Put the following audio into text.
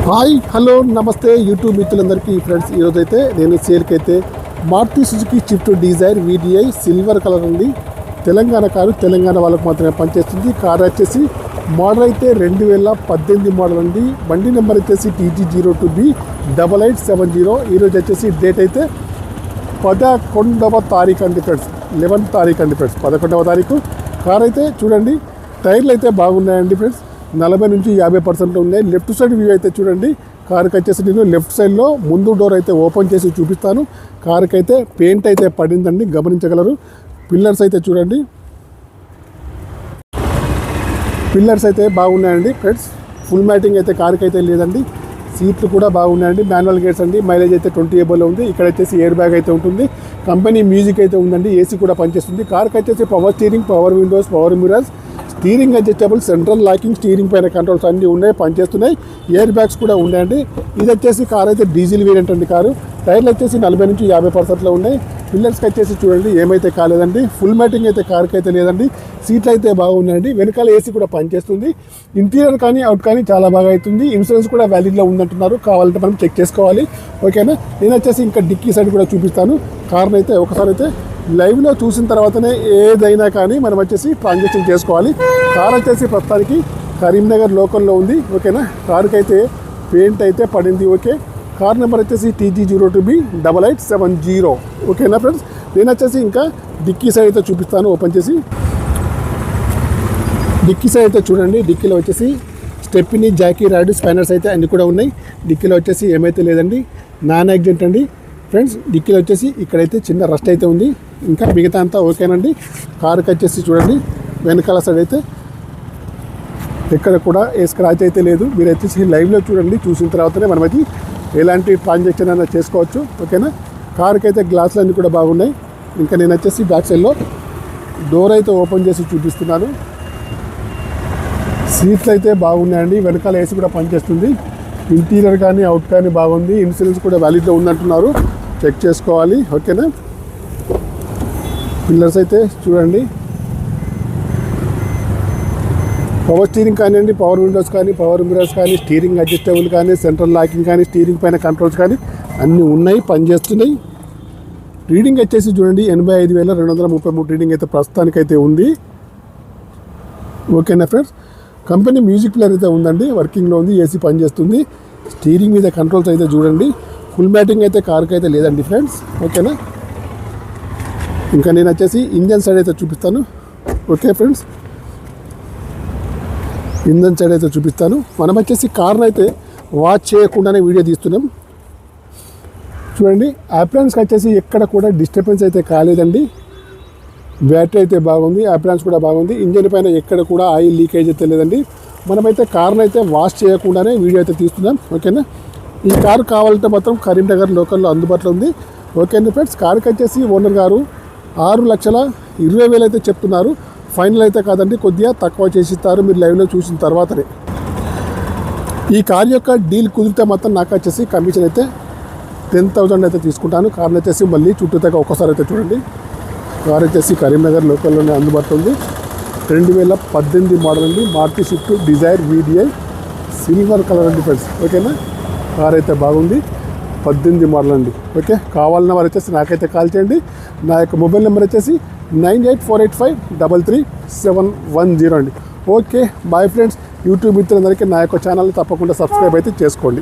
Hi hello నమస్తే YouTube మిత్రులందరికీ friends, ఈరోజైతే నేను సేల్కైతే Maruti Suzuki Swift Dzire VDI silver colour ఉంది. తెలంగాణ కారు, తెలంగాణ వాళ్ళకు మాత్రమే పనిచేస్తుంది. కార్ వచ్చేసి మోడల్ అయితే 2018 మోడల్ అండి. బండి నెంబర్ వచ్చేసి TG02B8870. ఈరోజు వచ్చేసి డేట్ అయితే 11వ తారీఖు అండి ఫ్రెండ్స్, 11వ తారీఖు అండి ఫ్రెండ్స్, 11వ తారీఖు. కార్ అయితే చూడండి, టైర్లు అయితే బాగున్నాయండి ఫ్రెండ్స్, 40 నుంచి 50% ఉన్నాయి. లెఫ్ట్ సైడ్ వ్యూ అయితే చూడండి. కారుకి వచ్చేసి నేను లెఫ్ట్ సైడ్లో ముందు డోర్ అయితే ఓపెన్ చేసి చూపిస్తాను. కారుకి అయితే పెయింట్ అయితే పడిందండి, గమనించగలరు. పిల్లర్స్ అయితే చూడండి, పిల్లర్స్ అయితే బాగున్నాయండి ఫ్రెండ్స్. ఫుల్ మ్యాటింగ్ అయితే కారుకి అయితే లేదండి. సీట్లు కూడా బాగున్నాయండి. మాన్యువల్ గేట్స్ అండి. మైలేజ్ అయితే 20 ఏబోలో ఉంది. ఇక్కడ వచ్చేసి ఎయిర్ బ్యాగ్ అయితే ఉంటుంది. కంపెనీ మ్యూజిక్ అయితే ఉందండి. AC కూడా పనిచేస్తుంది. కారుకి వచ్చేసి power steering, power Windows, power mirrors, steering adjustable, central locking, steering పైన కంట్రోల్స్ అన్నీ ఉన్నాయి, పనిచేస్తున్నాయి. ఎయిర్ బ్యాగ్స్ కూడా ఉన్నాయండి. ఇది వచ్చేసి కార్ అయితే డీజిల్ వేరియంట్ అండి. కారు టైర్లు వచ్చేసి 40 నుంచి 50% ఉన్నాయి. పిల్లర్స్కి వచ్చేసి చూడండి ఏమైతే కాలేదండి. ఫుల్ మ్యాటింగ్ అయితే కార్కి అయితే లేదండి. సీట్లు అయితే బాగున్నాయండి. వెనకాల AC కూడా పనిచేస్తుంది. ఇంటీరియర్ కానీ అవుట్ కానీ చాలా బాగా అవుతుంది. ఇన్సూరెన్స్ కూడా వ్యాలిడ్లో ఉందంటున్నారు. కావాలంటే మనం చెక్ చేసుకోవాలి. ఓకేనా. నేను వచ్చేసి ఇంకా డిక్కీ సైడ్ కూడా చూపిస్తాను. కార్ని అయితే ఒకసారి అయితే లైవ్లో చూసిన తర్వాతనే ఏదైనా కానీ మనం వచ్చేసి ట్రాన్సాక్షన్ చేసుకోవాలి. కార్ వచ్చేసి ప్రస్తుతానికి కరీంనగర్ లోకల్లో ఉంది. ఓకేనా. కారుకి అయితే పెయింట్ అయితే పడింది. ఓకే. కార్ నెంబర్ వచ్చేసి TG02B8870. ఓకేనా ఫ్రెండ్స్. నేను వచ్చేసి ఇంకా డిక్కీ సైడ్ అయితే చూపిస్తాను. ఓపెన్ చేసి డిక్కీ సైడ్ అయితే చూడండి. డిక్కీలో వచ్చేసి స్టెప్ని, జాకీ, రాడ్, స్పైనర్స్ అయితే అన్నీ కూడా ఉన్నాయి. డిక్కీలో వచ్చేసి ఏమైతే లేదండి, నాన్ యాక్సిడెంట్ అండి ఫ్రెండ్స్. డిక్కీలో వచ్చేసి ఇక్కడైతే చిన్న రస్ట్ అయితే ఉంది. ఇంకా మిగతా అంతా ఓకేనండి. కారుకి వచ్చేసి చూడండి వెనకాల సైడ్ అయితే ఎక్కడ కూడా ఏ స్క్రాచ్ అయితే లేదు. మీరు వచ్చేసి లైవ్లో చూడండి. చూసిన తర్వాతనే మనమైతే ఎలాంటి ట్రాన్సాక్షన్ అయినా చేసుకోవచ్చు. ఓకేనా. కారుకి అయితే గ్లాసులు అన్నీ కూడా బాగున్నాయి. ఇంకా నేను వచ్చేసి బ్యాక్ సైడ్లో డోర్ అయితే ఓపెన్ చేసి చూపిస్తున్నాను. సీట్లు అయితే బాగున్నాయండి. వెనకాల AC కూడా పనిచేస్తుంది. ఇంటీరియర్ కానీ అవుట్ కానీ బాగుంది. ఇన్సూరెన్స్ కూడా వ్యాలిడ్లో ఉందంటున్నారు, చెక్ చేసుకోవాలి. ఓకేనా. పిల్లర్స్ అయితే చూడండి. పవర్ స్టీరింగ్ కానివ్వండి, పవర్ విండోస్ కానీ, పవర్ మిరర్స్ కానీ, స్టీరింగ్ అడ్జస్టబుల్ కానీ, సెంట్రల్ లాకింగ్ కానీ, స్టీరింగ్ పైన కంట్రోల్స్ కానీ అన్నీ ఉన్నాయి, పనిచేస్తున్నాయి. రీడింగ్ వచ్చేసి చూడండి 85,233 రీడింగ్ అయితే ప్రస్తుతానికైతే ఉంది. ఓకేనా ఫ్రెండ్స్. కంపెనీ మ్యూజిక్ ప్లేయర్ అయితే ఉందండి, వర్కింగ్లో ఉంది. AC పనిచేస్తుంది. స్టీరింగ్ మీద కంట్రోల్స్ అయితే చూడండి. ఫుల్ మ్యాటింగ్ అయితే కార్కి అయితే లేదండి ఫ్రెండ్స్. ఓకేనా. ఇంకా నేను వచ్చేసి ఇంజన్ సైడ్ అయితే చూపిస్తాను. ఓకే ఫ్రెండ్స్, ఇంజన్ సైడ్ అయితే చూపిస్తాను. మనం వచ్చేసి కార్ని అయితే వాచ్ చేయకుండానే వీడియో తీస్తున్నాం. చూడండి అప్లయన్స్కి వచ్చేసి ఎక్కడ కూడా డిస్టర్బెన్స్ అయితే కాలేదండి. బ్యాటరీ అయితే బాగుంది, అప్లయన్స్ కూడా బాగుంది. ఇంజన్ పైన ఎక్కడ కూడా ఆయిల్ లీకేజ్ అయితే లేదండి. మనమైతే కార్ని అయితే వాష్ చేయకుండానే వీడియో అయితే తీస్తున్నాం. ఓకేనా. ఈ కారు కావాలంటే మాత్రం కరీంనగర్ లోకల్లో అందుబాటులో ఉంది. ఓకేనా ఫ్రెండ్స్. కారుకి వచ్చేసి ఓనర్ గారు 6,20,000 అయితే చెప్తున్నారు. ఫైనల్ అయితే కాదండి, కొద్దిగా తక్కువ చేసిస్తారు మీరు లైవ్లో చూసిన తర్వాతనే. ఈ కార్ యొక్క డీల్ కుదిరితే మాత్రం నాకు వచ్చేసి కమిషన్ అయితే 10,000 అయితే తీసుకుంటాను. కార్ని వచ్చేసి మళ్ళీ చుట్టూతాగా ఒక్కసారి అయితే చూడండి. కార్ వచ్చేసి కరీంనగర్ లోకల్లోనే అందుబాటులో ఉంది. 2018 మోడల్ అండి. Maruti Swift Dzire VDI silver colour అండి ఫ్రెండ్స్. ఓకేనా. కార్ అయితే బాగుంది. 18 మోడల్ అండి. ఓకే. కావాలన్న వారు వచ్చేసి నాకైతే కాల్ చేయండి. నా యొక్క మొబైల్ నెంబర్ వచ్చేసి 9848537710 అండి. Okay bye friends. యూట్యూబ్ మిత్రులందరికీ నా యొక్క ఛానల్ తప్పకుండా సబ్స్క్రైబ్ అయితే చేసుకోండి.